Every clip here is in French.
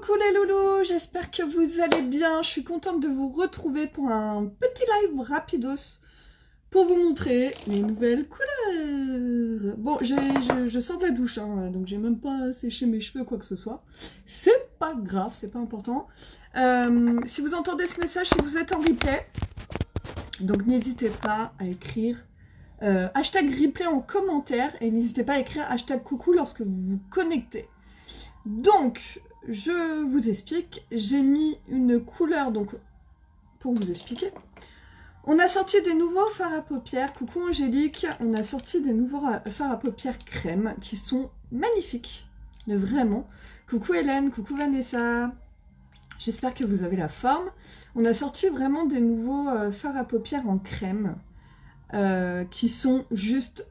Coucou les loulous, j'espère que vous allez bien. Je suis contente de vous retrouver pour un petit live rapidos pour vous montrer les nouvelles couleurs. Bon, je sors de la douche, hein, donc j'ai même pas séché mes cheveux quoi que ce soit. C'est pas grave, c'est pas important. Si vous entendez ce message, si vous êtes en replay, donc n'hésitez pas à écrire hashtag replay en commentaire et n'hésitez pas à écrire hashtag coucou lorsque vous vous connectez. Donc, je vous explique, j'ai mis une couleur, donc pour vous expliquer. On a sorti des nouveaux fards à paupières, coucou Angélique, on a sorti des nouveaux fards à paupières crème qui sont magnifiques, mais vraiment. Coucou Hélène, coucou Vanessa, j'espère que vous avez la forme. On a sorti vraiment des nouveaux fards à paupières en crème qui sont juste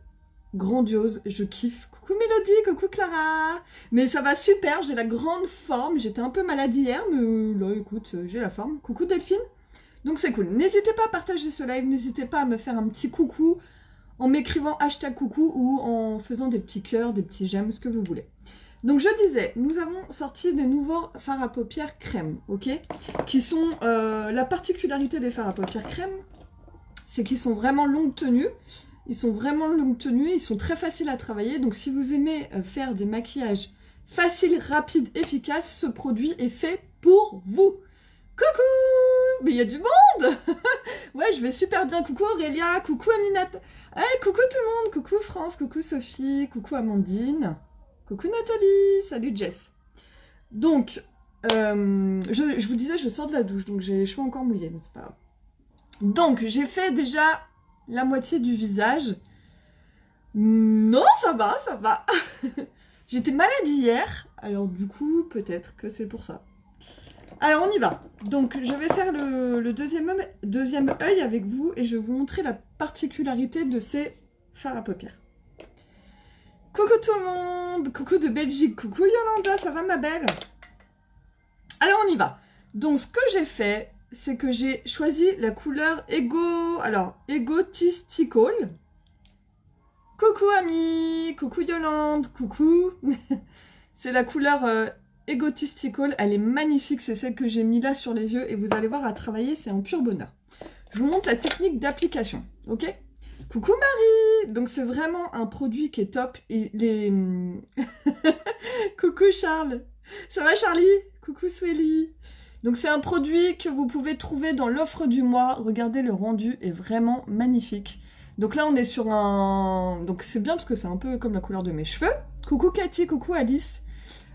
grandiose, je kiffe. Coucou Mélodie, coucou Clara. Mais ça va super, j'ai la grande forme. J'étais un peu malade hier, mais là écoute, j'ai la forme. Coucou Delphine. Donc c'est cool. N'hésitez pas à partager ce live, n'hésitez pas à me faire un petit coucou en m'écrivant hashtag coucou ou en faisant des petits cœurs, des petits j'aime, ce que vous voulez. Donc je disais, nous avons sorti des nouveaux fards à paupières crème, ok, qui sont la particularité des fards à paupières crème, c'est qu'ils sont vraiment longue tenue. Ils sont vraiment longue tenue, ils sont très faciles à travailler. Donc si vous aimez faire des maquillages faciles, rapides, efficaces, ce produit est fait pour vous. Coucou! Mais il y a du monde. Ouais, je vais super bien. Coucou Aurélia, coucou Aminata. Hey, coucou tout le monde. Coucou France, coucou Sophie, coucou Amandine. Coucou Nathalie, salut Jess. Donc, je vous disais, je sors de la douche, donc j'ai les cheveux encore mouillés, mais c'est pas grave. Donc, j'ai fait déjà la moitié du visage. Non, ça va, ça va. J'étais malade hier, alors du coup, peut-être que c'est pour ça. Alors, on y va. Donc, je vais faire le deuxième œil avec vous et je vais vous montrer la particularité de ces fards à paupières. Coucou tout le monde, coucou de Belgique, coucou Yolanda, ça va ma belle? Alors, on y va. Donc, ce que j'ai fait, c'est que j'ai choisi la couleur Egotistical. Coucou Ami, coucou Yolande, coucou. C'est la couleur Egotistical, elle est magnifique, c'est celle que j'ai mis là sur les yeux et vous allez voir à travailler, c'est un pur bonheur. Je vous montre la technique d'application, ok? Coucou Marie. Donc c'est vraiment un produit qui est top et les... Coucou Charles, ça va Charlie? Coucou Swelly. Donc c'est un produit que vous pouvez trouver dans l'offre du mois. Regardez, le rendu est vraiment magnifique. Donc là on est sur un... Donc c'est bien parce que c'est un peu comme la couleur de mes cheveux. Coucou Cathy, coucou Alice.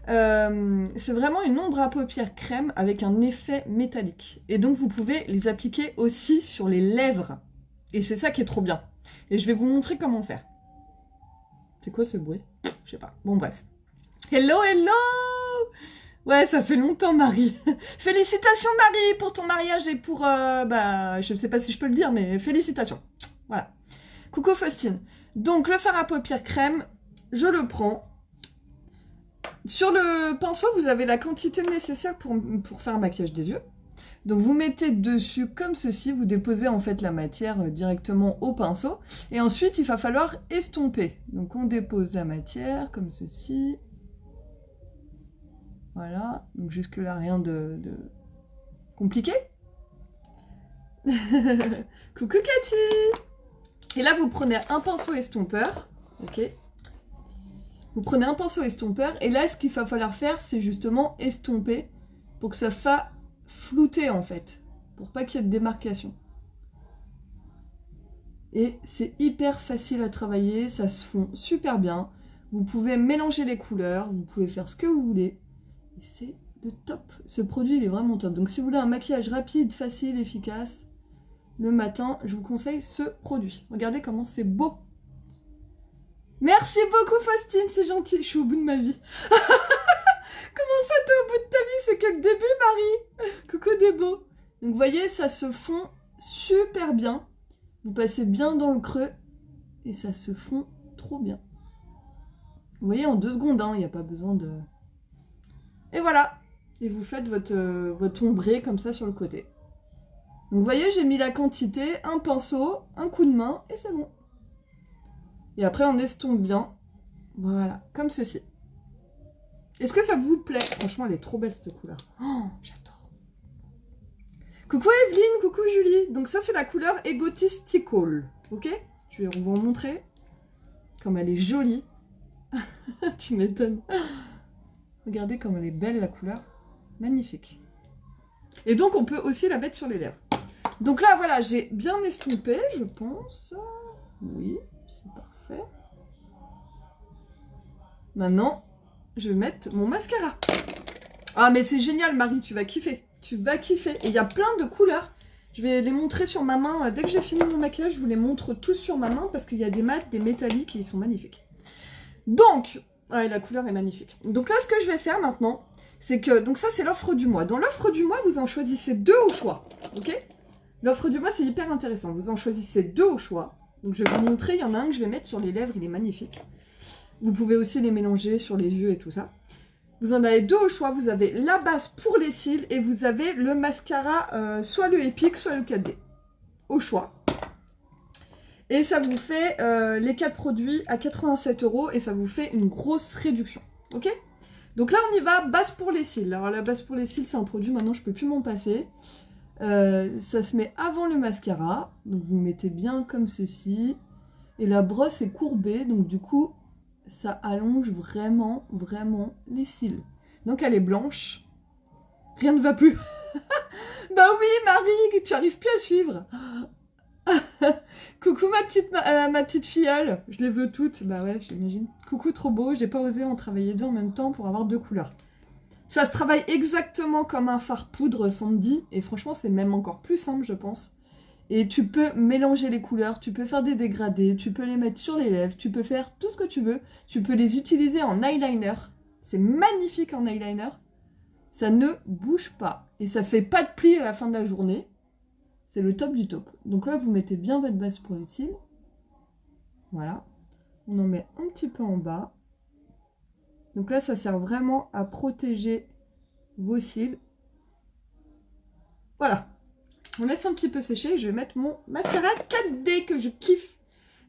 C'est vraiment une ombre à paupières crème avec un effet métallique. Et donc vous pouvez les appliquer aussi sur les lèvres. Et c'est ça qui est trop bien. Et je vais vous montrer comment faire. C'est quoi ce bruit? Je sais pas. Bon bref. Hello, hello! Ouais, ça fait longtemps, Marie. Félicitations, Marie, pour ton mariage et pour... je ne sais pas si je peux le dire, mais félicitations. Voilà. Coucou, Faustine. Donc, le fard à paupières crème, je le prends. Sur le pinceau, vous avez la quantité nécessaire pour faire un maquillage des yeux. Donc, vous mettez dessus comme ceci. Vous déposez en fait la matière directement au pinceau. Et ensuite, il va falloir estomper. Donc, on dépose la matière comme ceci. Voilà, donc jusque là rien de compliqué. Coucou Cathy. Et là vous prenez un pinceau estompeur, ok. Vous prenez un pinceau estompeur et là ce qu'il va falloir faire c'est justement estomper pour que ça fasse flouter en fait, pour pas qu'il y ait de démarcation. Et c'est hyper facile à travailler, ça se fond super bien. Vous pouvez mélanger les couleurs, vous pouvez faire ce que vous voulez. Et c'est le top. Ce produit, il est vraiment top. Donc, si vous voulez un maquillage rapide, facile, efficace, le matin, je vous conseille ce produit. Regardez comment c'est beau. Merci beaucoup, Faustine, c'est gentil. Je suis au bout de ma vie. Comment ça, t'es au bout de ta vie? C'est que le début, Marie. Coucou, Débo. Donc, vous voyez, ça se fond super bien. Vous passez bien dans le creux et ça se fond trop bien. Vous voyez, en 2 secondes, hein, il n'y a pas besoin de... Et voilà, et vous faites votre ombré comme ça sur le côté. Donc vous voyez, j'ai mis la quantité, un pinceau, un coup de main, et c'est bon. Et après on estompe bien, voilà, comme ceci. Est-ce que ça vous plaît? Franchement, elle est trop belle cette couleur. Oh, j'adore. Coucou Evelyne, coucou Julie. Donc ça, c'est la couleur Egotistical. Ok? Je vais vous montrer comme elle est jolie. Tu m'étonnes. Regardez comme elle est belle la couleur. Magnifique. Et donc, on peut aussi la mettre sur les lèvres. Donc là, voilà, j'ai bien estompé, je pense. Oui, c'est parfait. Maintenant, je vais mettre mon mascara. Ah, mais c'est génial, Marie, tu vas kiffer. Tu vas kiffer. Et il y a plein de couleurs. Je vais les montrer sur ma main. Dès que j'ai fini mon maquillage, je vous les montre tous sur ma main parce qu'il y a des mats, des métalliques et ils sont magnifiques. Donc, ouais, la couleur est magnifique. Donc là, ce que je vais faire maintenant, c'est que... Donc ça, c'est l'offre du mois. Dans l'offre du mois, vous en choisissez 2 au choix. Ok? L'offre du mois, c'est hyper intéressant. Vous en choisissez 2 au choix. Donc je vais vous montrer. Il y en a un que je vais mettre sur les lèvres. Il est magnifique. Vous pouvez aussi les mélanger sur les yeux et tout ça. Vous en avez 2 au choix. Vous avez la base pour les cils et vous avez le mascara, soit le Epic, soit le 4D. Au choix. Et ça vous fait les 4 produits à 87 € et ça vous fait une grosse réduction. Ok? Donc là, on y va, base pour les cils. Alors la base pour les cils, c'est un produit, maintenant je peux plus m'en passer. Ça se met avant le mascara. Donc vous mettez bien comme ceci. Et la brosse est courbée, donc du coup, ça allonge vraiment, vraiment les cils. Donc elle est blanche. Rien ne va plus. Bah oui, Marie, tu arrives plus à suivre. Coucou ma petite filleule. Je les veux toutes. Bah ouais, j'imagine. Coucou, trop beau. J'ai pas osé en travailler 2 en même temps pour avoir 2 couleurs. Ça se travaille exactement comme un fard poudre Sandy. Et franchement, c'est même encore plus simple, je pense. Et tu peux mélanger les couleurs, tu peux faire des dégradés, tu peux les mettre sur les lèvres, tu peux faire tout ce que tu veux. Tu peux les utiliser en eyeliner. C'est magnifique en eyeliner. Ça ne bouge pas. Et ça fait pas de plis à la fin de la journée. C'est le top du top. Donc là, vous mettez bien votre base pour les cils. Voilà. On en met un petit peu en bas. Donc là, ça sert vraiment à protéger vos cils. Voilà. On laisse un petit peu sécher et je vais mettre mon mascara 4D que je kiffe.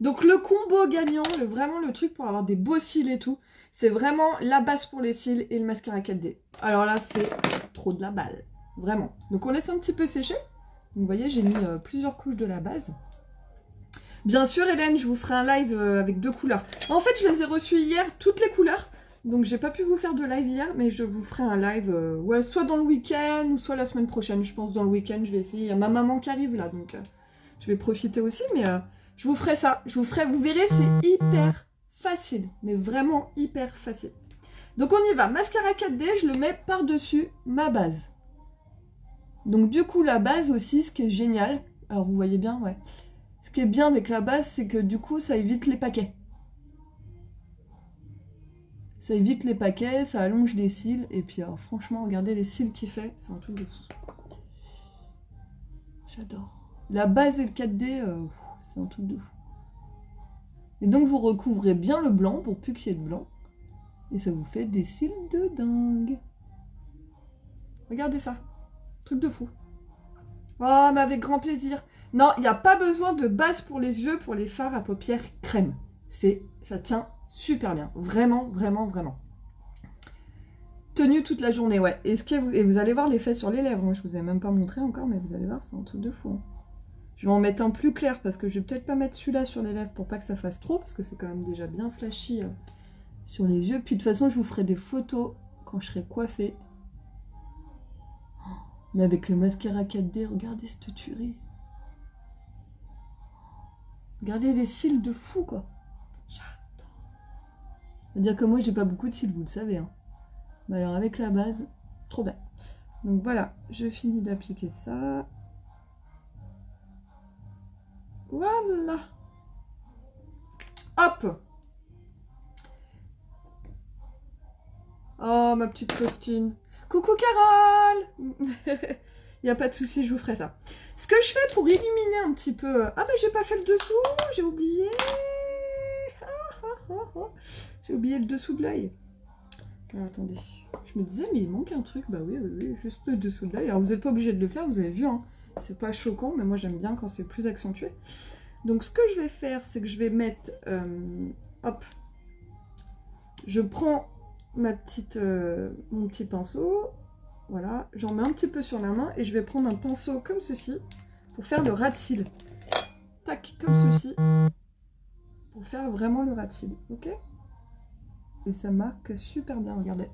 Donc le combo gagnant, vraiment le truc pour avoir des beaux cils et tout, c'est vraiment la base pour les cils et le mascara 4D. Alors là, c'est trop de la balle. Vraiment. Donc on laisse un petit peu sécher. Vous voyez, j'ai mis plusieurs couches de la base. Bien sûr, Hélène, je vous ferai un live avec 2 couleurs. En fait, je les ai reçues hier, toutes les couleurs. Donc, j'ai pas pu vous faire de live hier, mais je vous ferai un live, ouais, soit dans le week-end ou soit la semaine prochaine. Je pense dans le week-end, je vais essayer. Il y a ma maman qui arrive là, donc je vais profiter aussi. Mais je vous ferai ça. Je vous ferai, vous verrez, c'est hyper facile. Mais vraiment hyper facile. Donc, on y va. Mascara 4D, je le mets par-dessus ma base. Donc, du coup, la base aussi, ce qui est génial. Alors, vous voyez bien, ouais. Ce qui est bien avec la base, c'est que du coup, ça évite les paquets. Ça évite les paquets, ça allonge les cils. Et puis, alors, franchement, regardez les cils qu'il fait. C'est un truc de fou. J'adore. La base et le 4D, c'est un truc de fou. Et donc, vous recouvrez bien le blanc pour plus qu'il y ait de blanc. Et ça vous fait des cils de dingue. Regardez ça. Truc de fou. Oh, mais avec grand plaisir. Non, il n'y a pas besoin de base pour les yeux, pour les fards à paupières crème. Ça tient super bien. Vraiment, vraiment, vraiment. Tenue toute la journée, ouais. Et vous allez voir l'effet sur les lèvres. Moi, je vous ai même pas montré encore, mais vous allez voir, c'est un truc de fou. Hein. Je vais en mettre un plus clair parce que je vais peut-être pas mettre celui-là sur les lèvres pour pas que ça fasse trop, parce que c'est quand même déjà bien flashy sur les yeux. Puis de toute façon, je vous ferai des photos quand je serai coiffée. Mais avec le mascara 4D, regardez cette tuerie. Regardez des cils de fou, quoi. J'adore. C'est-à-dire que moi, j'ai pas beaucoup de cils, vous le savez. Hein. Mais alors, avec la base, trop bien. Donc voilà, je finis d'appliquer ça. Voilà. Hop. Oh, ma petite Faustine. Coucou, Carole. Il n'y a pas de souci, je vous ferai ça. Ce que je fais pour illuminer un petit peu... Ah, mais j'ai pas fait le dessous, j'ai oublié. J'ai oublié le dessous de l'œil. Attendez, je me disais, mais il manque un truc. Bah oui, juste le dessous de l'œil. Alors, vous n'êtes pas obligé de le faire, vous avez vu, hein. C'est pas choquant, mais moi, j'aime bien quand c'est plus accentué. Donc, ce que je vais faire, c'est que je vais mettre... hop. Je prends mon petit pinceau. Voilà, j'en mets un petit peu sur la main et je vais prendre un pinceau comme ceci pour faire le ras de cils. Tac, comme ceci. Pour faire vraiment le ras de cils, ok? Et ça marque super bien, regardez.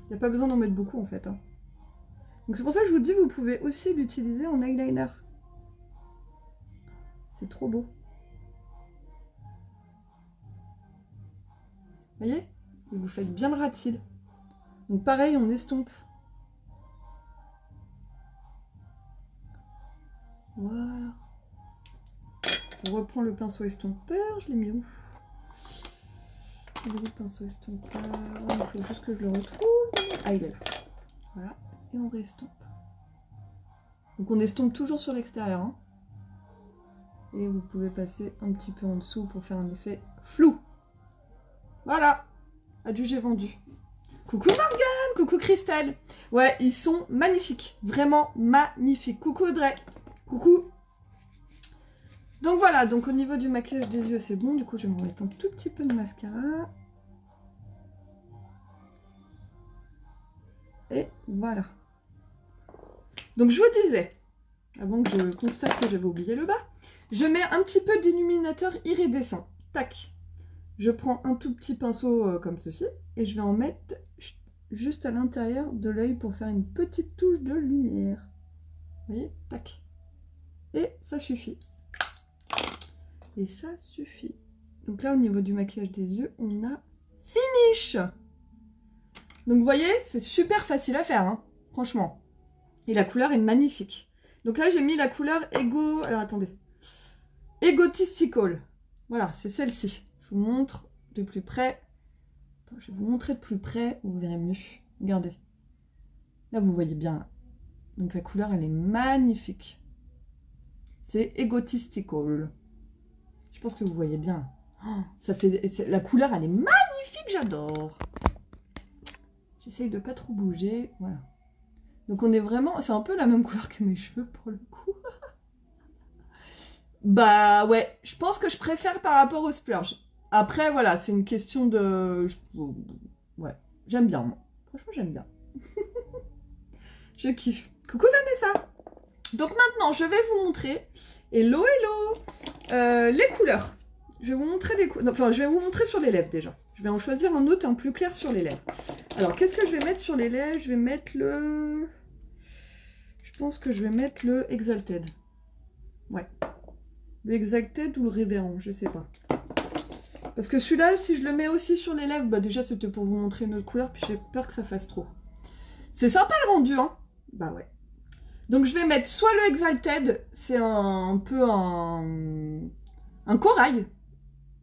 Il n'y a pas besoin d'en mettre beaucoup en fait. Hein. Donc c'est pour ça que je vous dis, vous pouvez aussi l'utiliser en eyeliner. C'est trop beau. Vous voyez? Et vous faites bien le ras de cils. Donc pareil, on estompe. Voilà. On reprend le pinceau estompeur. Je l'ai mis où? Le pinceau estompeur. Il faut juste que je le retrouve. Ah, il est là. Voilà. Et on restompe. Donc on estompe toujours sur l'extérieur. Hein. Et vous pouvez passer un petit peu en dessous pour faire un effet flou. Voilà. Adieu, j'ai vendu. Coucou Morgane, coucou Christelle. Ouais, ils sont magnifiques. Vraiment magnifiques. Coucou Audrey. Coucou. Donc voilà, donc au niveau du maquillage des yeux, c'est bon. Du coup, je vais me mettre un tout petit peu de mascara. Et voilà. Donc je vous disais, avant que je constate que j'avais oublié le bas, je mets un petit peu d'illuminateur iridescent. Tac. Je prends un tout petit pinceau comme ceci et je vais en mettre juste à l'intérieur de l'œil pour faire une petite touche de lumière. Vous voyez? Tac. Et ça suffit. Et ça suffit. Donc là, au niveau du maquillage des yeux, on a finish. Donc vous voyez, c'est super facile à faire, hein, franchement. Et la couleur est magnifique. Donc là, j'ai mis la couleur Ego... Alors attendez. Egotistical. Voilà, c'est celle-ci. Je vous montre de plus près. Attends, je vais vous montrer de plus près, vous verrez mieux. Regardez. Là, vous voyez bien. Donc la couleur, elle est magnifique. C'est Egotistical. Je pense que vous voyez bien. Oh, ça fait... La couleur, elle est magnifique, j'adore. J'essaye de pas trop bouger. Voilà. Donc on est vraiment... C'est un peu la même couleur que mes cheveux, pour le coup. Bah ouais, je pense que je préfère par rapport au splurge. Après, voilà, c'est une question de... Ouais, j'aime bien, moi. Franchement, j'aime bien. Je kiffe. Coucou Vanessa. Donc maintenant, je vais vous montrer... Hello, hello, les couleurs. Je vais vous montrer des couleurs. Enfin, je vais vous montrer sur les lèvres déjà. Je vais en choisir un autre, un plus clair sur les lèvres. Alors, qu'est-ce que je vais mettre sur les lèvres? Je vais mettre le... Je pense que je vais mettre le Exalted. Ouais. Le Exalted ou le Révérend, je sais pas. Parce que celui-là, si je le mets aussi sur les lèvres, bah déjà c'était pour vous montrer une autre couleur, puis j'ai peur que ça fasse trop. C'est sympa le rendu, hein? Bah ouais. Donc je vais mettre soit le Exalted, c'est un peu un corail.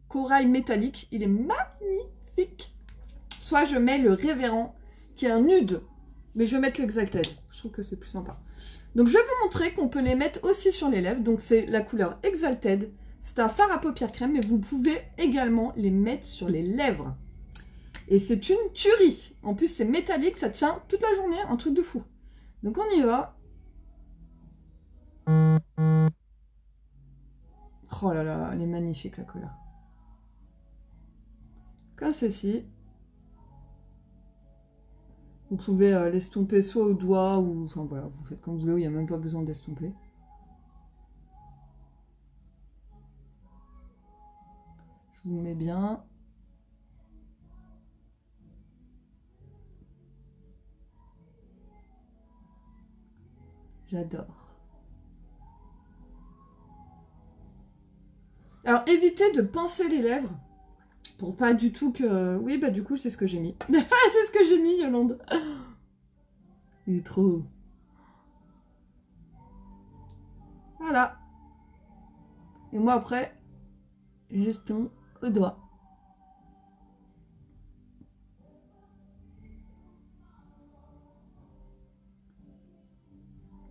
Corail métallique, il est magnifique. Soit je mets le Révérend, qui est un nude, mais je vais mettre le Exalted. Je trouve que c'est plus sympa. Donc je vais vous montrer qu'on peut les mettre aussi sur les lèvres. Donc c'est la couleur Exalted. C'est un fard à paupières crème, mais vous pouvez également les mettre sur les lèvres. Et c'est une tuerie. En plus c'est métallique, ça tient toute la journée, un truc de fou. Donc on y va. Oh là là, elle est magnifique la couleur. Comme ceci. Vous pouvez l'estomper soit au doigt ou... Enfin voilà, vous faites comme vous voulez, il n'y a même pas besoin d'estomper. Je vous mets bien. J'adore. Alors évitez de pincer les lèvres. Pour pas du tout que... Oui, bah du coup, c'est ce que j'ai mis. C'est ce que j'ai mis, Yolande. Il est trop... Voilà. Et moi, après, j'estompe au doigt.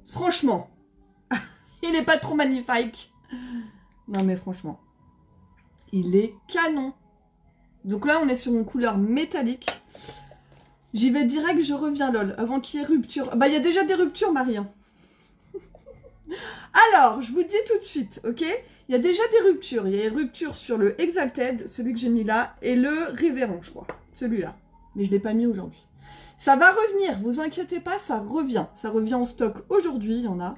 Franchement, il n'est pas trop magnifique. Non, mais franchement, il est canon. Donc là, on est sur une couleur métallique. J'y vais direct, je reviens, lol, avant qu'il y ait rupture. Bah, il y a déjà des ruptures, Marie. Hein. Alors, je vous dis tout de suite, ok? Il y a déjà des ruptures. Il y a des ruptures sur le Exalted, celui que j'ai mis là, et le Révérend, je crois. Celui-là. mais je ne l'ai pas mis aujourd'hui. Ça va revenir, vous inquiétez pas, ça revient. Ça revient en stock aujourd'hui, il y en a.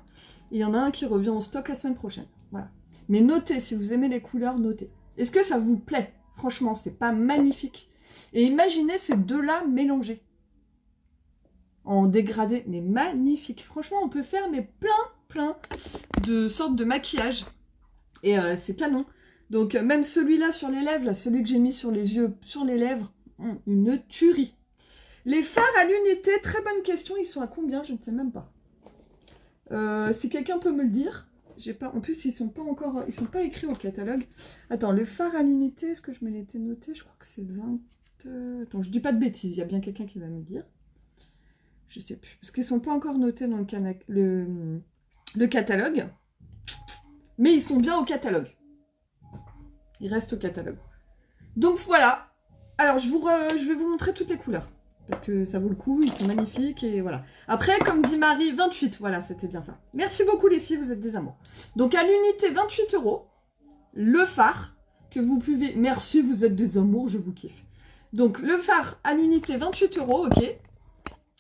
Et il y en a un qui revient en stock la semaine prochaine. Voilà. Mais notez, si vous aimez les couleurs, notez. Est-ce que ça vous plaît? Franchement, c'est pas magnifique. Et imaginez ces deux-là mélangés. En dégradé, mais magnifique. Franchement, on peut faire mais plein de sortes de maquillage. Et c'est canon. Donc même celui-là sur les lèvres, là, celui que j'ai mis sur les yeux, sur les lèvres, une tuerie. Les fards à l'unité, très bonne question. Ils sont à combien? Je ne sais même pas. Si quelqu'un peut me le dire. J'ai pas. En plus, ils sont pas encore. Ils sont pas écrits au catalogue. Attends, le phare à l'unité, est-ce que je me l'étais noté? Je crois que c'est 20. Attends, je dis pas de bêtises. Il y a bien quelqu'un qui va me dire. Je sais plus. Parce qu'ils sont pas encore notés dans le catalogue. Mais ils sont bien au catalogue. Ils restent au catalogue. Donc voilà. Alors, je vais vous montrer toutes les couleurs. Parce que ça vaut le coup, ils sont magnifiques et voilà. Après, comme dit Marie, 28, voilà, c'était bien ça. Merci beaucoup les filles, vous êtes des amours. Donc à l'unité, 28 €, le phare, que vous pouvez... Merci, vous êtes des amours, je vous kiffe. Donc le phare à l'unité, 28 €, ok,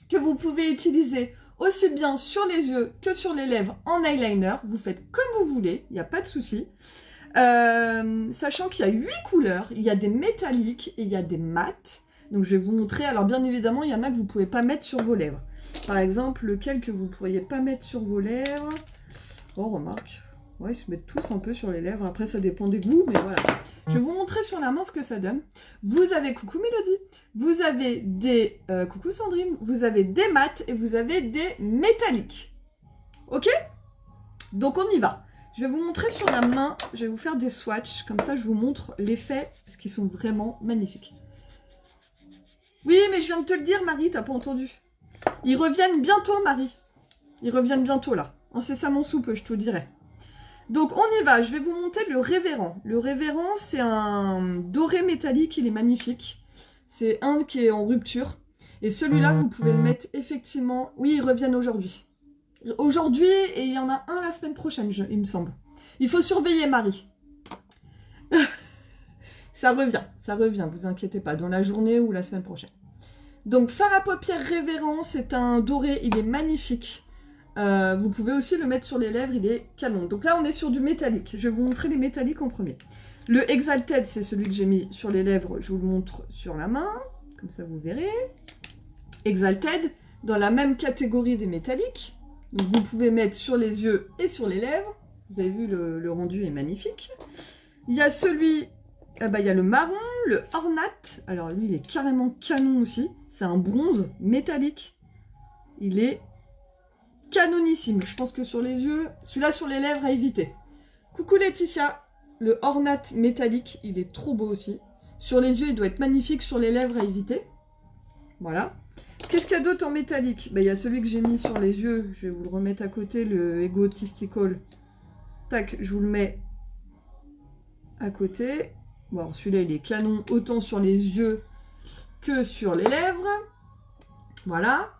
que vous pouvez utiliser aussi bien sur les yeux que sur les lèvres en eyeliner. Vous faites comme vous voulez, il n'y a pas de souci. Sachant qu'il y a 8 couleurs, il y a des métalliques et il y a des mats. Donc je vais vous montrer, alors bien évidemment il y en a que vous ne pouvez pas mettre sur vos lèvres. Par exemple, lequel que vous ne pourriez pas mettre sur vos lèvres. Oh remarque, ouais, ils se mettent tous un peu sur les lèvres, après ça dépend des goûts, mais voilà. Je vais vous montrer sur la main ce que ça donne. Vous avez, coucou Mélodie, vous avez des, coucou Sandrine, vous avez des mats et vous avez des métalliques. Ok? Donc on y va. Je vais vous montrer sur la main, je vais vous faire des swatchs, comme ça je vous montre l'effet, parce qu'ils sont vraiment magnifiques. Oui, mais je viens de te le dire, Marie, t'as pas entendu. Ils reviennent bientôt, Marie. Ils reviennent bientôt, là. Incessamment sous peu, je te le dirai. Donc, on y va. Je vais vous montrer le révérend. Le révérend, c'est un doré métallique. Il est magnifique. C'est un qui est en rupture. Et celui-là, vous pouvez le mettre effectivement... Oui, ils reviennent aujourd'hui. Aujourd'hui, et il y en a un la semaine prochaine, il me semble. Il faut surveiller, Marie. Ça revient, vous inquiétez pas, dans la journée ou la semaine prochaine. Donc, fard à paupières révérend, c'est un doré, il est magnifique. Vous pouvez aussi le mettre sur les lèvres, il est canon. Donc là, on est sur du métallique. Je vais vous montrer les métalliques en premier. Le Exalted, c'est celui que j'ai mis sur les lèvres, je vous le montre sur la main, comme ça vous verrez. Exalted, dans la même catégorie des métalliques. Donc, vous pouvez mettre sur les yeux et sur les lèvres. Vous avez vu, le rendu est magnifique. Il y a celui... il y a le marron, le ornate. Alors lui, il est carrément canon aussi. C'est un bronze métallique. Il est canonissime. Je pense que sur les yeux, celui-là sur les lèvres à éviter. Coucou Laetitia. Le ornate métallique, il est trop beau aussi. Sur les yeux, il doit être magnifique. Sur les lèvres à éviter. Voilà. Qu'est-ce qu'il y a d'autre en métallique? Il y a celui que j'ai mis sur les yeux. Je vais vous le remettre à côté, le Egotistical. Tac, je vous le mets à côté. Bon, celui-là, il est canon autant sur les yeux que sur les lèvres. Voilà.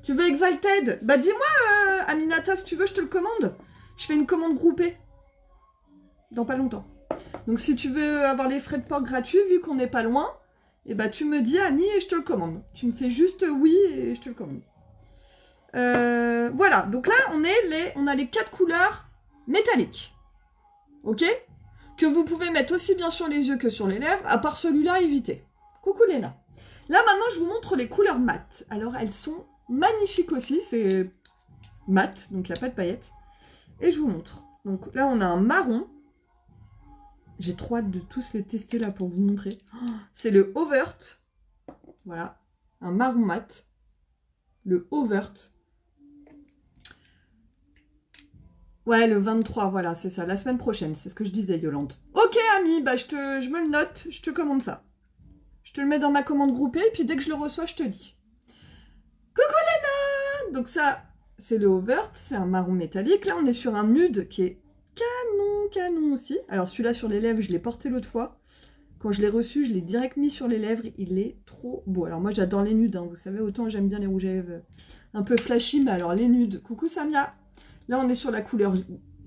Tu veux Exalted? Bah dis-moi, Aminata, si tu veux, je te le commande. Je fais une commande groupée. Dans pas longtemps. Donc si tu veux avoir les frais de port gratuits, vu qu'on n'est pas loin, et bah tu me dis, Annie, et je te le commande. Tu me fais juste oui et je te le commande. Voilà, donc là, on a les 4 couleurs métalliques. Ok? Que vous pouvez mettre aussi bien sur les yeux que sur les lèvres, à part celui-là, évitez. Coucou Léna. Là, maintenant, je vous montre les couleurs mates. Alors, elles sont magnifiques aussi. C'est mat, donc il n'y a pas de paillettes. Et je vous montre. Donc là, on a un marron. J'ai trop hâte de tous les tester là pour vous montrer. C'est le Overt. Voilà. Un marron mat. Le Overt. Ouais, le 23, voilà, c'est ça. La semaine prochaine, c'est ce que je disais, Yolande. Ok, Ami, bah je me le note, je te commande ça. Je te le mets dans ma commande groupée, et puis dès que je le reçois, je te dis. Coucou Léna! Donc ça, c'est le Overt, c'est un marron métallique. Là, on est sur un nude qui est canon aussi. Alors celui-là sur les lèvres, je l'ai porté l'autre fois. Quand je l'ai reçu, je l'ai direct mis sur les lèvres. Il est trop beau. Alors moi, j'adore les nudes, hein. Vous savez, autant j'aime bien les rouges à lèvres un peu flashy, mais alors les nudes. Coucou Samia! Là, on est sur la couleur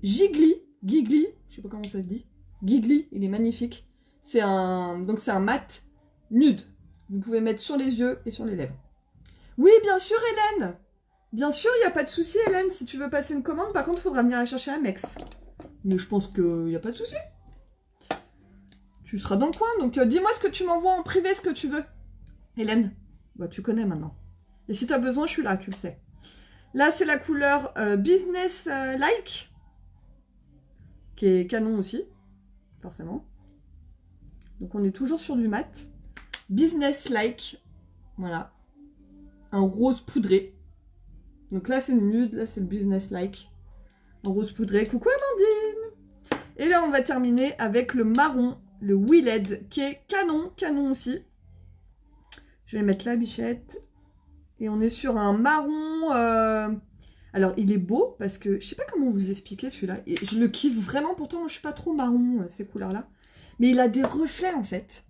Gigli, je sais pas comment ça se dit. Gigli, il est magnifique. Donc c'est un mat nude. Vous pouvez mettre sur les yeux et sur les lèvres. Oui, bien sûr, Hélène. Bien sûr, il n'y a pas de souci, Hélène. Si tu veux passer une commande, par contre, il faudra venir la chercher à Mex. Mais je pense qu'il n'y a pas de souci. Tu seras dans le coin, donc dis-moi ce que tu m'envoies en privé, ce que tu veux. Hélène, bah, tu connais maintenant. Et si tu as besoin, je suis là, tu le sais. Là, c'est la couleur Business Like, qui est canon aussi, forcément. Donc, on est toujours sur du mat. Business Like, voilà. Un rose poudré. Donc là, c'est le nude, là, c'est le Business Like. Un rose poudré. Coucou Amandine! Et là, on va terminer avec le marron, le Willed, qui est canon, canon aussi. Je vais mettre la bichette. Et on est sur un marron... Alors, il est beau, parce que... Je sais pas comment vous expliquer celui-là. Et je le kiffe vraiment, pourtant, moi, je suis pas trop marron, ces couleurs-là. Mais il a des reflets, en fait.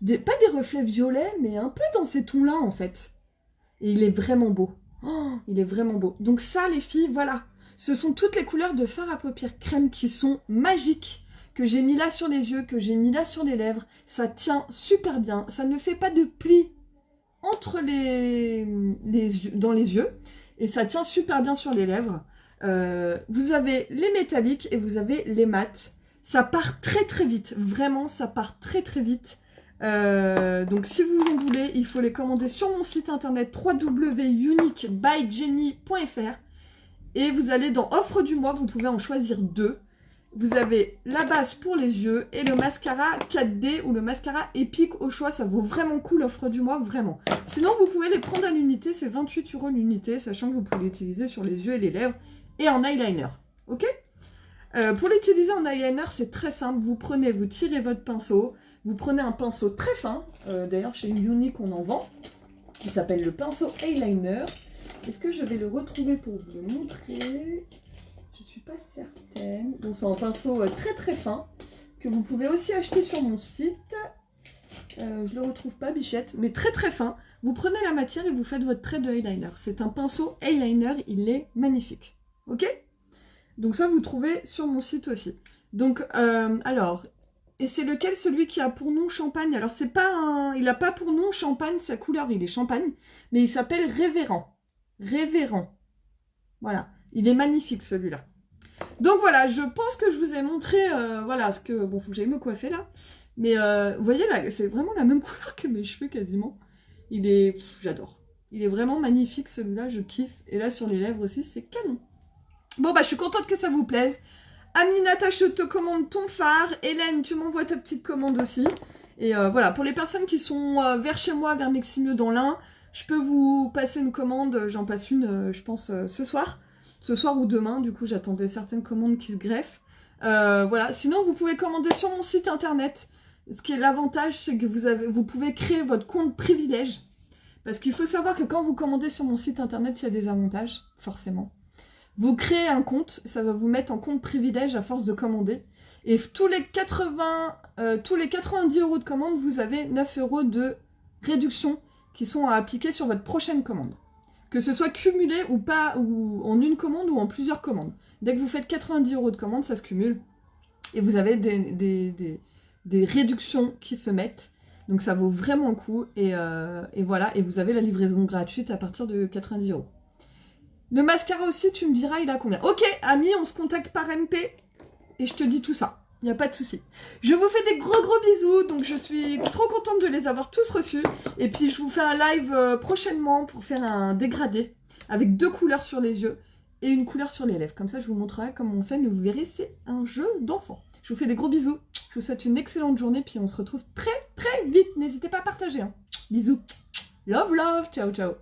Pas des reflets violets, mais un peu dans ces tons-là, en fait. Et il est vraiment beau. Oh, il est vraiment beau. Donc ça, les filles, voilà. Ce sont toutes les couleurs de fard à paupières crème qui sont magiques. Que j'ai mis là sur les yeux, que j'ai mis là sur les lèvres. Ça tient super bien. Ça ne fait pas de plis entre dans les yeux. Et ça tient super bien sur les lèvres. Vous avez les métalliques et vous avez les mats. Ça part très très vite. Vraiment, ça part très très vite. Donc si vous en voulez, il faut les commander sur mon site internet www.uniquebyjenny.fr. Et vous allez dans offre du mois, vous pouvez en choisir deux. Vous avez la base pour les yeux et le mascara 4D ou le mascara épique au choix. Ça vaut vraiment cool l'offre du mois, vraiment. Sinon, vous pouvez les prendre à l'unité, c'est 28 € l'unité, sachant que vous pouvez l'utiliser sur les yeux et les lèvres et en eyeliner. Ok? Pour l'utiliser en eyeliner, c'est très simple. Vous tirez votre pinceau. Vous prenez un pinceau très fin. D'ailleurs, chez Unique, on en vend. Qui s'appelle le pinceau eyeliner. Est-ce que je vais le retrouver pour vous le montrer? Je ne suis pas certaine. Bon, c'est un pinceau très très fin. Que vous pouvez aussi acheter sur mon site. Je ne le retrouve pas, bichette. Mais très très fin. Vous prenez la matière et vous faites votre trait de eyeliner. C'est un pinceau eyeliner. Il est magnifique. Ok? Donc ça, vous trouvez sur mon site aussi. Donc, alors, et c'est lequel? Celui qui a pour nom champagne. Alors, c'est pas un... Il n'a pas pour nom champagne, sa couleur, il est champagne. Mais il s'appelle Révérend. Révérend. Voilà. Il est magnifique, celui-là. Donc, voilà, je pense que je vous ai montré... voilà, ce que... Bon, faut que j'aille me coiffer, là. Mais, vous voyez, là, c'est vraiment la même couleur que mes cheveux, quasiment. Il est... J'adore. Il est vraiment magnifique, celui-là, je kiffe. Et là, sur les lèvres aussi, c'est canon. Bon, bah, je suis contente que ça vous plaise. Aminata, je te commande ton fard. Hélène, tu m'envoies ta petite commande aussi. Et voilà, pour les personnes qui sont vers chez moi, vers Meximieux dans l'Ain, je peux vous passer une commande. J'en passe une, je pense, ce soir. Ce soir ou demain, du coup, j'attendais certaines commandes qui se greffent. Voilà, sinon, vous pouvez commander sur mon site internet. Ce qui est l'avantage, c'est que vous pouvez créer votre compte privilège. Parce qu'il faut savoir que quand vous commandez sur mon site internet, il y a des avantages, forcément. Vous créez un compte, ça va vous mettre en compte privilège à force de commander. Et tous les 90 € de commande, vous avez 9 € de réduction qui sont à appliquer sur votre prochaine commande. Que ce soit cumulé ou pas, ou en une commande ou en plusieurs commandes. Dès que vous faites 90 € de commande, ça se cumule. Et vous avez des réductions qui se mettent. Donc ça vaut vraiment le coup. Et voilà, et vous avez la livraison gratuite à partir de 90 €. Le mascara aussi, tu me diras, il a combien? Ok, Ami, on se contacte par MP et je te dis tout ça. Il n'y a pas de souci. Je vous fais des gros bisous. Donc, je suis trop contente de les avoir tous reçus. Et puis, je vous fais un live prochainement pour faire un dégradé avec 2 couleurs sur les yeux et une couleur sur les lèvres. Comme ça, je vous montrerai comment on fait. Mais vous verrez, c'est un jeu d'enfant. Je vous fais des gros bisous. Je vous souhaite une excellente journée. Puis, on se retrouve très vite. N'hésitez pas à partager. Hein. Bisous. Love. Ciao.